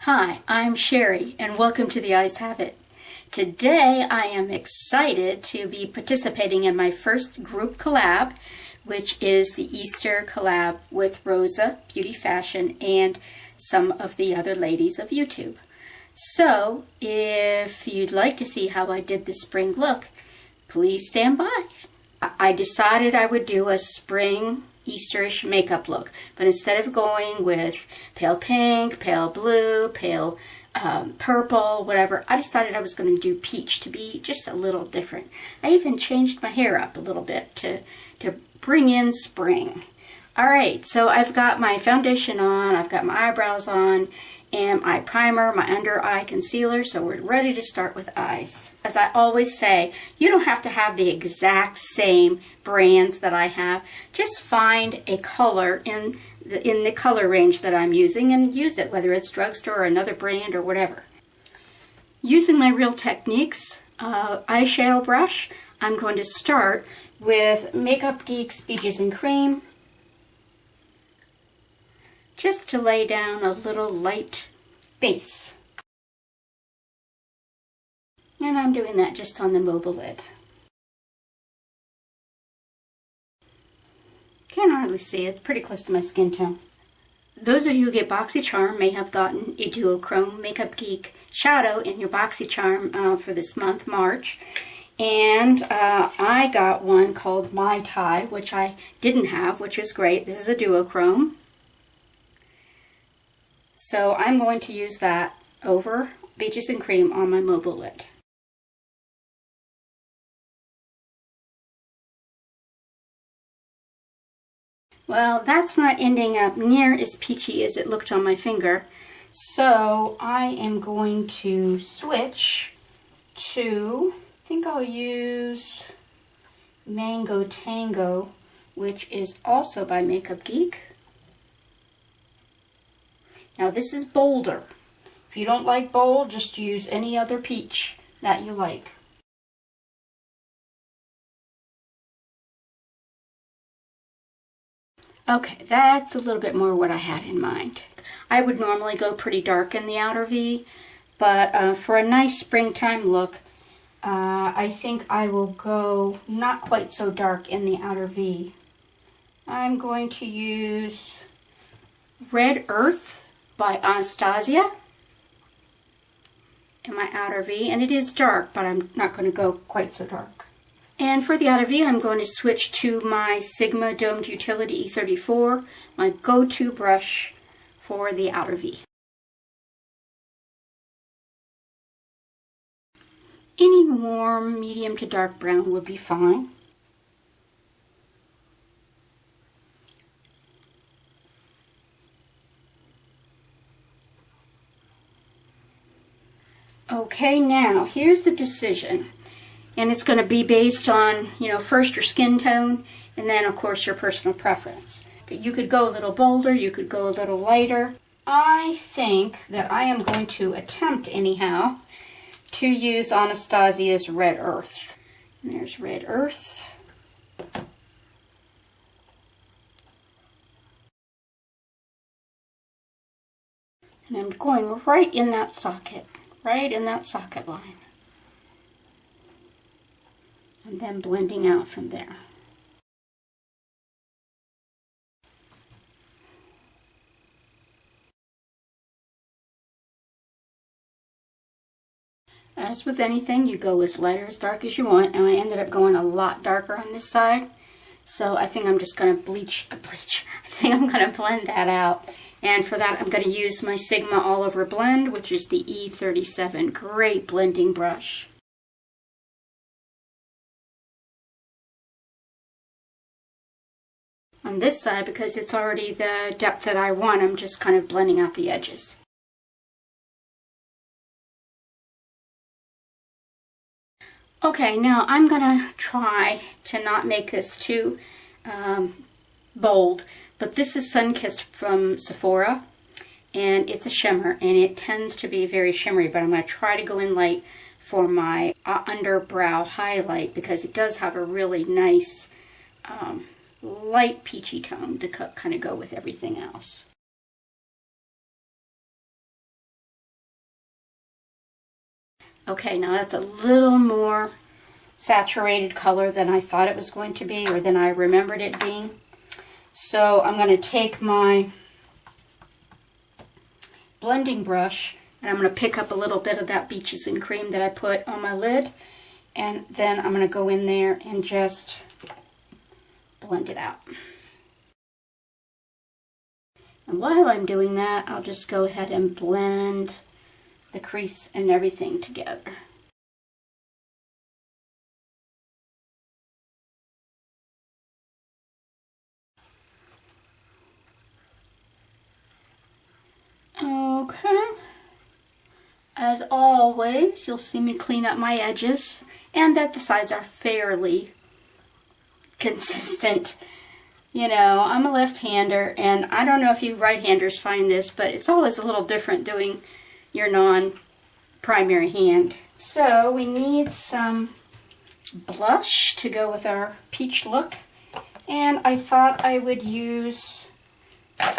Hi, I'm Sherry, and welcome to The Eyes Have It. Today I am excited to be participating in my first group collab, which is the Easter collab with Rosa Beauty Fashion and some of the other ladies of YouTube. So, if you'd like to see how I did the spring look, please stand by. I decided I would do a spring Easterish makeup look, but instead of going with pale pink, pale blue, pale purple, whatever, I decided I was going to do peach to be just a little different. I even changed my hair up a little bit to bring in spring. Alright, so I've got my foundation on, I've got my eyebrows on, and my primer, my under eye concealer, so we're ready to start with eyes. As I always say, you don't have to have the exact same brands that I have. Just find a color in the color range that I'm using and use it, whether it's drugstore or another brand or whatever. Using my Real Techniques eyeshadow brush, I'm going to start with Makeup Geek's Peaches and Cream, just to lay down a little light base. And I'm doing that just on the mobile lid. Can't hardly see it, pretty close to my skin tone. Those of you who get BoxyCharm may have gotten a Duochrome Makeup Geek shadow in your BoxyCharm for this month, March. And I got one called My Tai, which I didn't have, which was great. This is a Duochrome. So I'm going to use that over Peaches and Cream on my mobile lid. Well, that's not ending up near as peachy as it looked on my finger. So I am going to switch to, I think I'll use Mango Tango, which is also by Makeup Geek. Now this is bolder. If you don't like bold, just use any other peach that you like. Okay, that's a little bit more what I had in mind. I would normally go pretty dark in the outer V, but for a nice springtime look, I think I will go not quite so dark in the outer V. I'm going to use Red Earth by Anastasia in my outer V, and it is dark, but I'm not going to go quite so dark. And for the outer V, I'm going to switch to my Sigma Domed Utility E34, my go-to brush for the outer V. Any warm, medium to dark brown would be fine. Okay, now here's the decision, and it's going to be based on, first your skin tone, and then of course your personal preference. You could go a little bolder, you could go a little lighter. I think that I am going to attempt anyhow to use Anastasia's Red Earth. And there's Red Earth. And I'm going right in that socket. Right in that socket line. And then blending out from there. As with anything, you go as light or as dark as you want, and I ended up going a lot darker on this side. So I think I'm just going to I think I'm going to blend that out. And for that, I'm going to use my Sigma All Over Blend, which is the E37. Great blending brush. On this side, because it's already the depth that I want, I'm just kind of blending out the edges. Okay, now I'm going to try to not make this too bold, but this is Sunkissed from Sephora, and it's a shimmer, and it tends to be very shimmery, but I'm going to try to go in light for my underbrow highlight, because it does have a really nice light peachy tone to kind of go with everything else. Okay, now that's a little more saturated color than I thought it was going to be, or than I remembered it being. So I'm going to take my blending brush and I'm going to pick up a little bit of that Beaches and Cream that I put on my lid, and then I'm going to go in there and just blend it out. And while I'm doing that, I'll just go ahead and blend the crease and everything together. Okay. As always, you'll see me clean up my edges and that the sides are fairly consistent. You know, I'm a left-hander, and I don't know if you right-handers find this, but it's always a little different doing your non-primary hand. So we need some blush to go with our peach look, and I thought I would use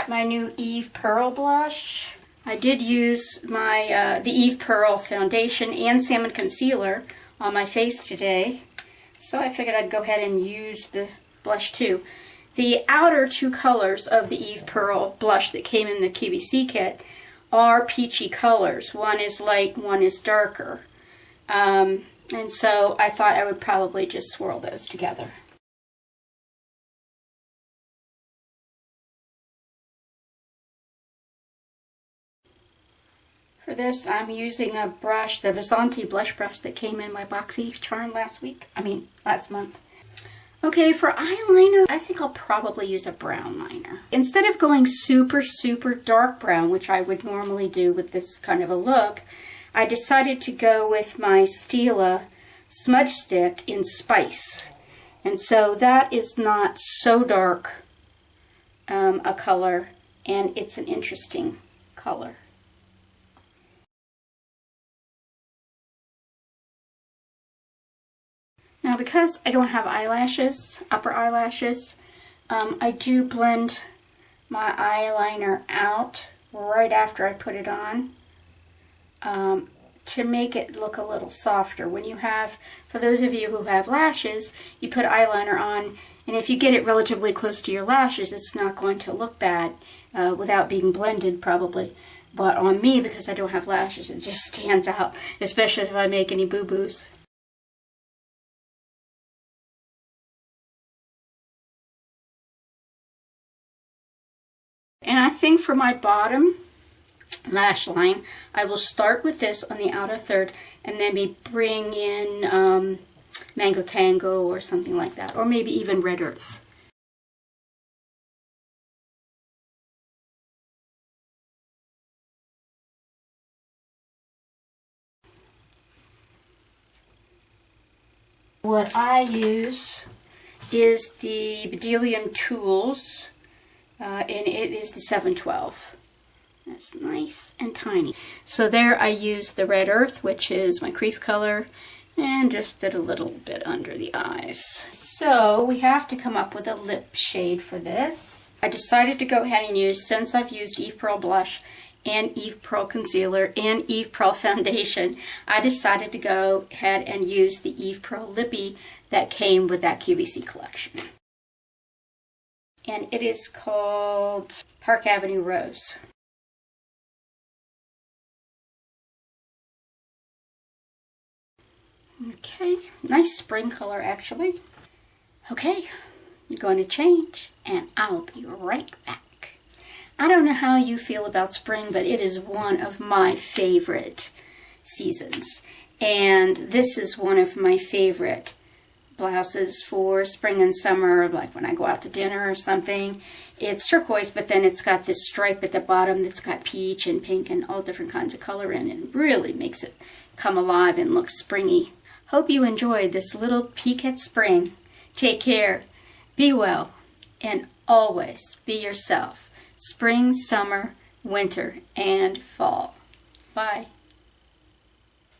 my new Eve Pearl blush. I did use my the Eve Pearl foundation and salmon concealer on my face today, so I figured I'd go ahead and use the blush too. The outer two colors of the Eve Pearl blush that came in the QVC kit are peachy colors. One is light, one is darker. And so I thought I would probably just swirl those together. For this, I'm using a brush, the Visanti blush brush that came in my BoxyCharm last month. Okay, for eyeliner, I think I'll probably use a brown liner. Instead of going super, super dark brown, which I would normally do with this kind of a look, I decided to go with my Stila smudge stick in Spice. And so that is not so dark a color, and it's an interesting color. Now, because I don't have eyelashes, upper eyelashes, I do blend my eyeliner out right after I put it on to make it look a little softer. When you have, for those of you who have lashes, you put eyeliner on, and if you get it relatively close to your lashes, it's not going to look bad without being blended, probably. But on me, because I don't have lashes, it just stands out, especially if I make any boo-boos. And I think for my bottom lash line, I will start with this on the outer third and then maybe bring in Mango Tango or something like that, or maybe even Red Earth. What I use is the Bedelium Tools, and it is the 712. That's nice and tiny. So there I used the Red Earth, which is my crease color, and just did a little bit under the eyes. So we have to come up with a lip shade for this. I decided to go ahead and use, since I've used Eve Pearl blush and Eve Pearl concealer and Eve Pearl foundation, I decided to go ahead and use the Eve Pearl lippy that came with that QVC collection. And it is called Park Avenue Rose. Okay, nice spring color actually. Okay, I'm going to change and I'll be right back. I don't know how you feel about spring, but it is one of my favorite seasons. And this is one of my favorite blouses for spring and summer, like when I go out to dinner or something. It's turquoise, but then it's got this stripe at the bottom that's got peach and pink and all different kinds of color in it. It really makes it come alive and look springy. Hope you enjoyed this little peek at spring. Take care, be well, and always be yourself. Spring, summer, winter, and fall. Bye.